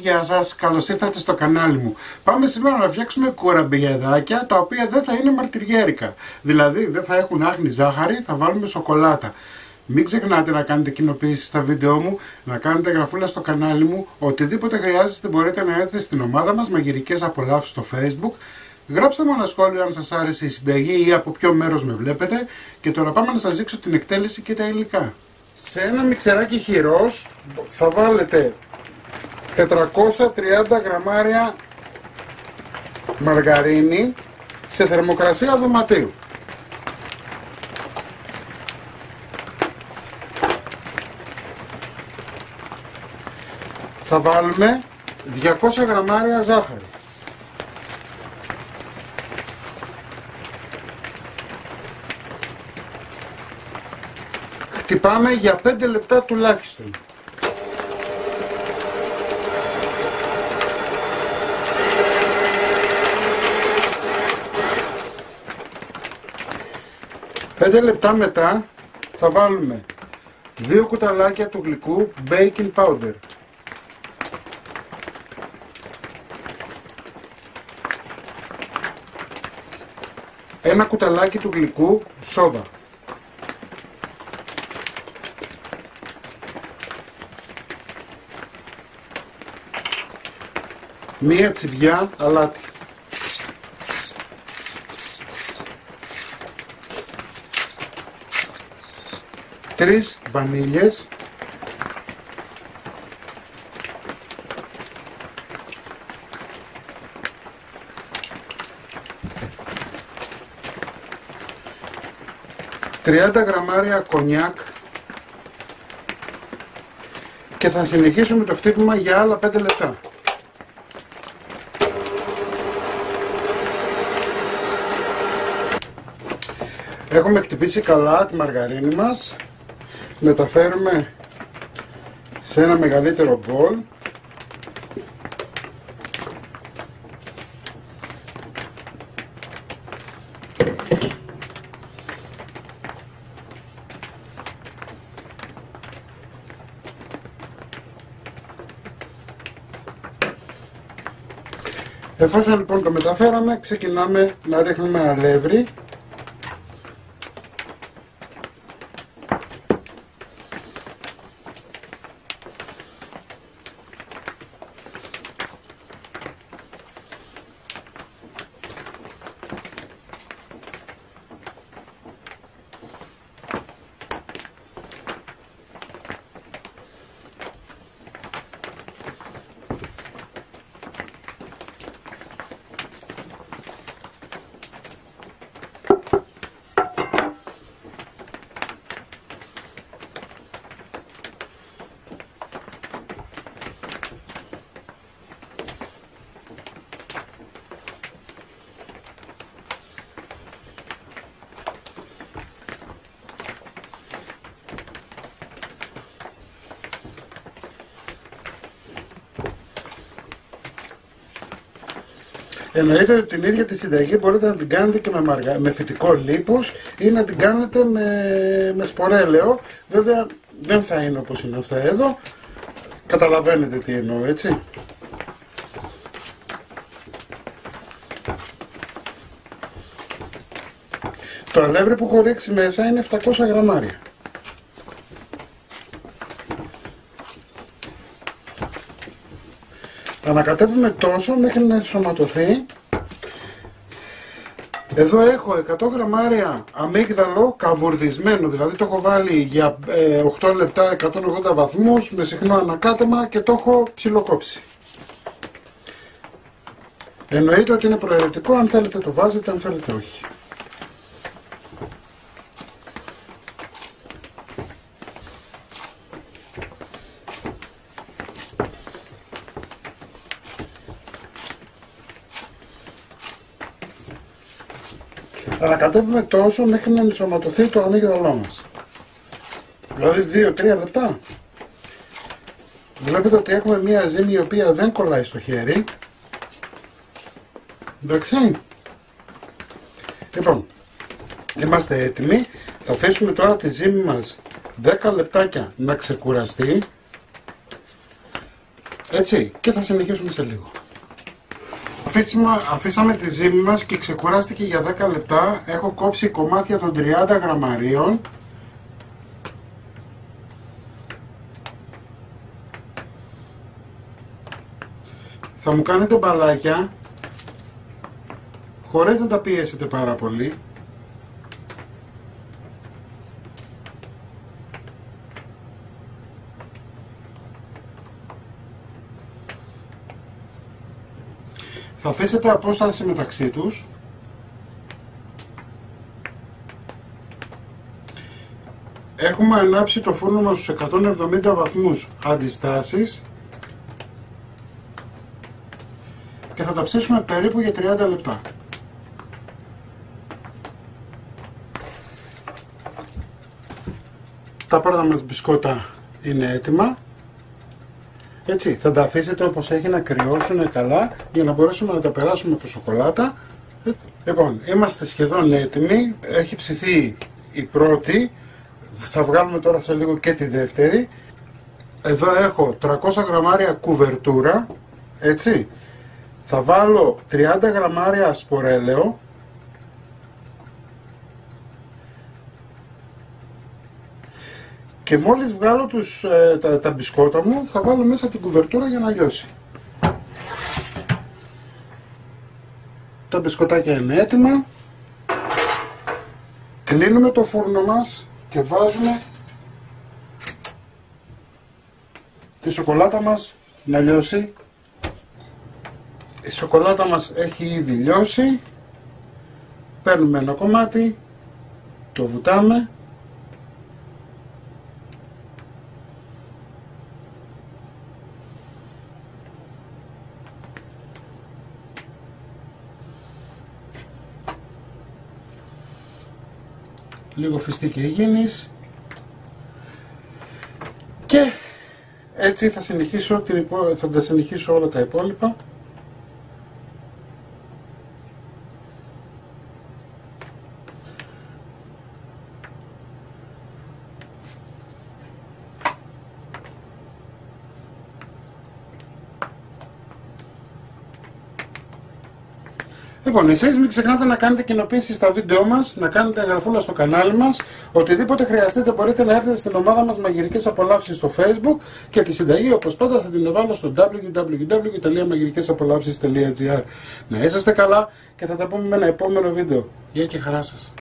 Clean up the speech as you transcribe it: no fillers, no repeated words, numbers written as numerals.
γεια σας, καλώς ήρθατε στο κανάλι μου. Πάμε σήμερα να φτιάξουμε κουραμπιεδάκια τα οποία δεν θα είναι μαρτυριέρικα. Δηλαδή δεν θα έχουν άγνη ζάχαρη, θα βάλουμε σοκολάτα. Μην ξεχνάτε να κάνετε κοινοποίηση στα βίντεό μου, να κάνετε εγγραφούλα στο κανάλι μου. Οτιδήποτε χρειάζεστε μπορείτε να έρθετε στην ομάδα μας Μαγειρικές Απολαύσεις στο Facebook. Γράψτε μου ένα σχόλιο αν σας άρεσε η συνταγή ή από ποιο μέρος με βλέπετε. Και τώρα πάμε να σας δείξω την εκτέλεση και τα υλικά. Σε ένα μιξεράκι χειρός θα βάλετε 430 γραμμάρια μαργαρίνη σε θερμοκρασία δωματίου. Θα βάλουμε 200 γραμμάρια ζάχαρη. Χτυπάμε για 5 λεπτά τουλάχιστον. Πέντε λεπτά μετά θα βάλουμε 2 κουταλάκια του γλυκού baking powder. Ένα κουταλάκι του γλυκού σόδα. Μία τσιβιά αλάτι. Τρεις βανίλιες. ...30 γραμμάρια κονιάκ και θα συνεχίσουμε το χτύπημα για άλλα 5 λεπτά. Έχουμε χτυπήσει καλά τη μαργαρίνη μας. Μεταφέρουμε σε ένα μεγαλύτερο μπολ. Εφόσον λοιπόν το μεταφέραμε, ξεκινάμε να ρίχνουμε αλεύρι. Εννοείται ότι την ίδια τη συνταγή μπορείτε να την κάνετε και με φυτικό λίπος ή να την κάνετε με σπορέλαιο. Βέβαια δεν θα είναι όπως είναι αυτά εδώ. Καταλαβαίνετε τι εννοώ, έτσι. Το αλεύρι που έχω ρίξει μέσα είναι 700 γραμμάρια. Ανακατεύουμε τόσο μέχρι να ενσωματωθεί. Εδώ έχω 100 γραμμάρια αμύγδαλο καβουρδισμένο, δηλαδή το έχω βάλει για 8 λεπτά 180 βαθμούς με συχνό ανακάτεμα και το έχω ψιλοκόψει. Εννοείται ότι είναι προαιρετικό, αν θέλετε το βάζετε, αν θέλετε όχι. Ανακατεύουμε τόσο μέχρι να ενσωματωθεί το αμύγδαλό μας. Δηλαδή 2-3 λεπτά. Βλέπετε ότι έχουμε μία ζύμη η οποία δεν κολλάει στο χέρι. Εντάξει. Λοιπόν, είμαστε έτοιμοι. Θα αφήσουμε τώρα τη ζύμη μας 10 λεπτάκια να ξεκουραστεί. Έτσι, και θα συνεχίσουμε σε λίγο. Αφήσαμε τη ζύμη μας και ξεκουράστηκε για 10 λεπτά. Έχω κόψει κομμάτια των 30 γραμμαρίων. Θα μου κάνετε μπαλάκια χωρίς να τα πιέσετε πάρα πολύ. Θα αφήσετε απόσταση μεταξύ τους. Έχουμε ανάψει το φούρνο μας στους 170 βαθμούς αντιστάσεις και θα τα ψήσουμε περίπου για 30 λεπτά. Τα πρώτα μας μπισκότα είναι έτοιμα. Έτσι, θα τα αφήσετε όπως έχει να κρυώσουν καλά για να μπορέσουμε να τα περάσουμε από σοκολάτα. Λοιπόν, είμαστε σχεδόν έτοιμοι. Έχει ψηθεί η πρώτη. Θα βγάλουμε τώρα σε λίγο και τη δεύτερη. Εδώ έχω 300 γραμμάρια κουβερτούρα. Έτσι. Θα βάλω 30 γραμμάρια σπορέλαιο. Και μόλις βγάλω τα μπισκότα μου, θα βάλω μέσα την κουβερτούρα για να λιώσει. Τα μπισκοτάκια είναι έτοιμα. Κλείνουμε το φούρνο μας και βάζουμε τη σοκολάτα μας να λιώσει. Η σοκολάτα μας έχει ήδη λιώσει. Παίρνουμε ένα κομμάτι, το βουτάμε. Λίγο φιστίκι υγιεινής και έτσι θα τα συνεχίσω όλα τα υπόλοιπα. Λοιπόν, εσείς μην ξεχνάτε να κάνετε κοινοποίηση στα βίντεο μας, να κάνετε εγγραφούλα στο κανάλι μας. Οτιδήποτε χρειαστείτε μπορείτε να έρθετε στην ομάδα μας Μαγειρικές Απολαύσεις στο Facebook και τη συνταγή όπως πάντα θα την βάλω στο www.magirikesapolapsis.gr. Να είσαστε καλά και θα τα πούμε με ένα επόμενο βίντεο. Γεια και χαρά σας.